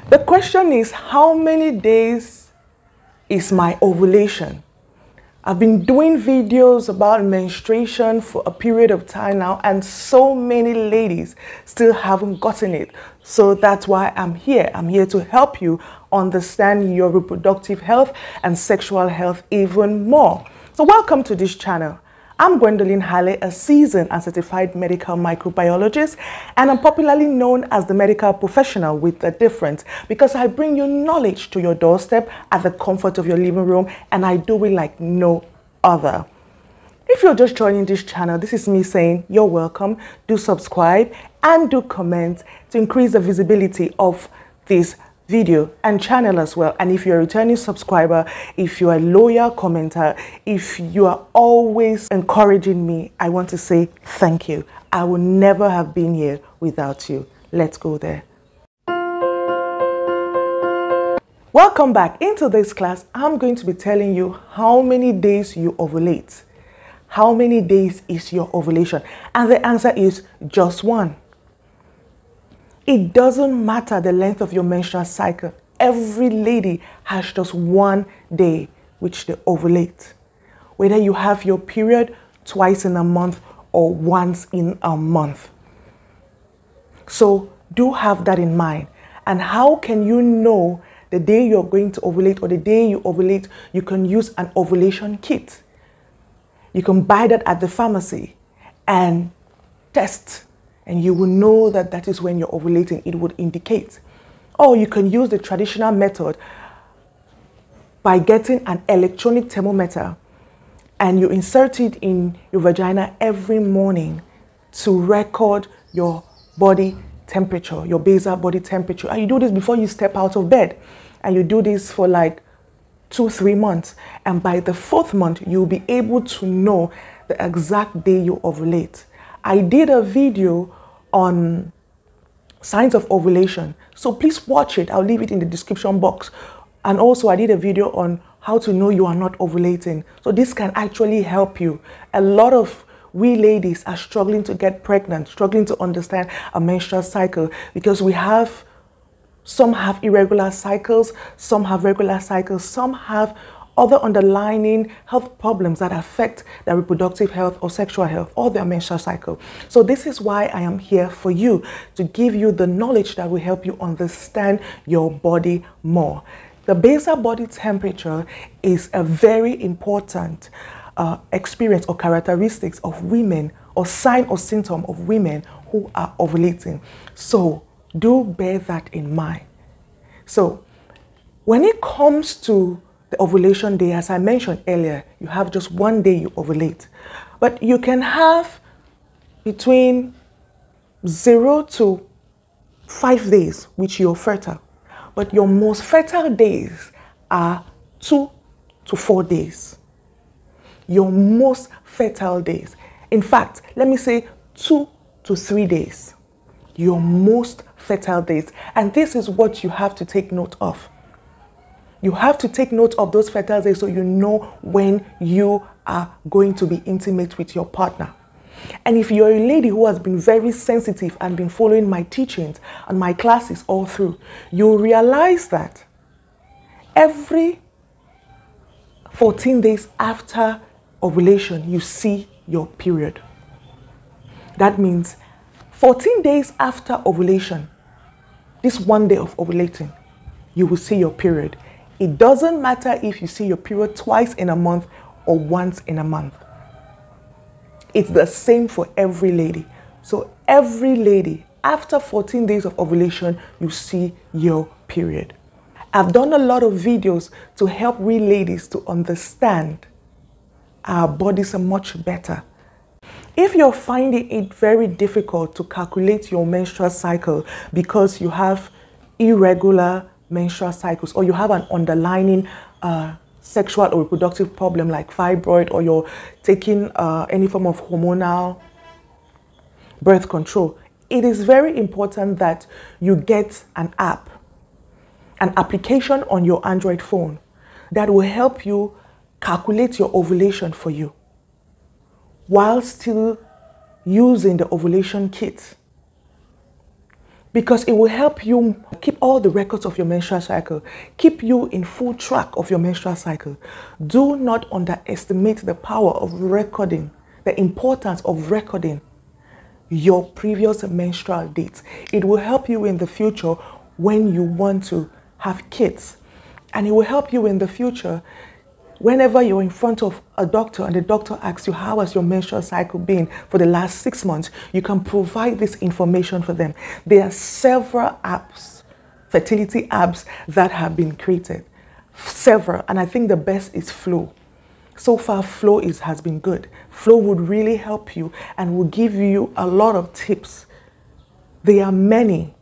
The question is, how many days is my ovulation? I've been doing videos about menstruation for a period of time now, and so many ladies still haven't gotten it. So that's why I'm here. I'm here to help you understand your reproductive health and sexual health even more. So welcome to this channel. I'm Gwendolyn Hale, a seasoned and certified medical microbiologist, and I'm popularly known as the medical professional with a difference because I bring you knowledge to your doorstep at the comfort of your living room, and I do it like no other. If you're just joining this channel, this is me saying you're welcome. Do subscribe and do comment to increase the visibility of this video and channel as well. And if you're a returning subscriber, if you're a loyal commenter, if you are always encouraging me, I want to say thank you. I would never have been here without you. Let's go there. Welcome back. Into this class, I'm going to be telling you how many days you ovulate. How many days is your ovulation? And the answer is just one. It doesn't matter the length of your menstrual cycle. Every lady has just one day which they ovulate. Whether you have your period twice in a month or once in a month. So do have that in mind. And how can you know the day you're going to ovulate or the day you ovulate? You can use an ovulation kit. You can buy that at the pharmacy and test. And you will know that that is when you're ovulating. It would indicate. Or you can use the traditional method by getting an electronic thermometer and you insert it in your vagina every morning to record your body temperature, your basal body temperature. And you do this before you step out of bed. And you do this for like 2-3 months. And by the 4th month, you'll be able to know the exact day you ovulate. I did a video on signs of ovulation, so please watch it. I'll leave it in the description box. And also I did a video on how to know you are not ovulating. So this can actually help you. A lot of we ladies are struggling to get pregnant, struggling to understand a menstrual cycle because some have irregular cycles, some have regular cycles, some have other underlying health problems that affect their reproductive health or sexual health or their menstrual cycle. So this is why I am here for you, to give you the knowledge that will help you understand your body more. The basal body temperature is a very important experience or characteristics of women, or sign or symptom of women who are ovulating. So do bear that in mind. So when it comes to the ovulation day, as I mentioned earlier, you have just one day you ovulate. But you can have between 0 to 5 days which you're fertile. But your most fertile days are 2 to 4 days. Your most fertile days. In fact, let me say 2 to 3 days. Your most fertile days. And this is what you have to take note of. You have to take note of those fertile days so you know when you are going to be intimate with your partner. And if you're a lady who has been very sensitive and been following my teachings and my classes all through, you'll realize that every 14 days after ovulation, you see your period. That means 14 days after ovulation, this one day of ovulating, you will see your period. It doesn't matter if you see your period twice in a month or once in a month. It's the same for every lady. So every lady, after 14 days of ovulation, you see your period. I've done a lot of videos to help we ladies to understand our bodies are much better. If you're finding it very difficult to calculate your menstrual cycle because you have irregular menstrual cycles, or you have an underlying sexual or reproductive problem like fibroid, or you're taking any form of hormonal birth control, it is very important that you get an application on your Android phone that will help you calculate your ovulation for you while still using the ovulation kit. because it will help you keep all the records of your menstrual cycle, keep you in full track of your menstrual cycle. Do not underestimate the power of recording, the importance of recording your previous menstrual dates. It will help you in the future when you want to have kids. And it will help you in the future whenever you're in front of a doctor and the doctor asks you, how has your menstrual cycle been for the last 6 months? You can provide this information for them. There are several apps, fertility apps that have been created. Several. And I think the best is Flow. So far, Flow has been good. Flow would really help you and will give you a lot of tips. There are many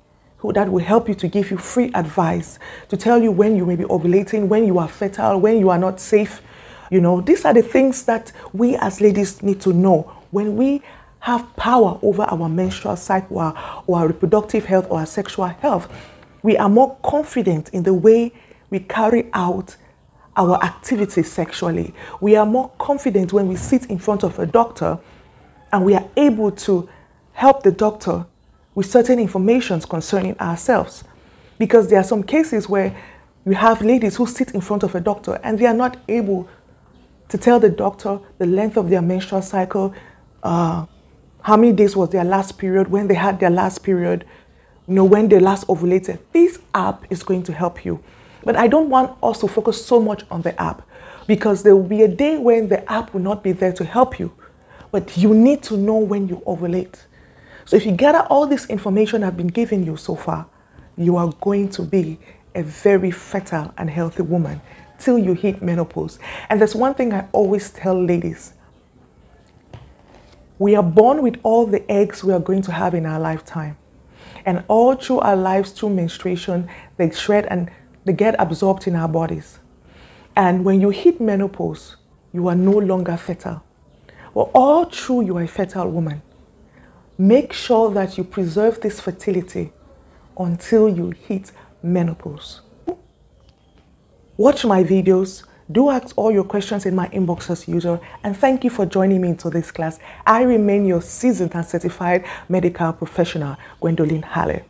that will help you, to give you free advice, to tell you when you may be ovulating, when you are fertile, when you are not safe. You know, these are the things that we as ladies need to know. When we have power over our menstrual cycle or our reproductive health or our sexual health, we are more confident in the way we carry out our activities sexually. We are more confident when we sit in front of a doctor and we are able to help the doctor with certain information concerning ourselves. Because there are some cases where you have ladies who sit in front of a doctor and they are not able to tell the doctor the length of their menstrual cycle, how many days was their last period, when they had their last period, you know, when they last ovulated. This app is going to help you. But I don't want us to focus so much on the app, because there will be a day when the app will not be there to help you. But you need to know when you ovulate. So if you gather all this information I've been giving you so far, you are going to be a very fertile and healthy woman till you hit menopause. And there's one thing I always tell ladies. We are born with all the eggs we are going to have in our lifetime. And all through our lives, through menstruation, they shred and they get absorbed in our bodies. And when you hit menopause, you are no longer fertile. Well, all through you are a fertile woman. Make sure that you preserve this fertility until you hit menopause. Watch my videos. Do ask all your questions in my inbox as usual. And thank you for joining me into this class. I remain your seasoned and certified medical professional, Gwendolyn Halle.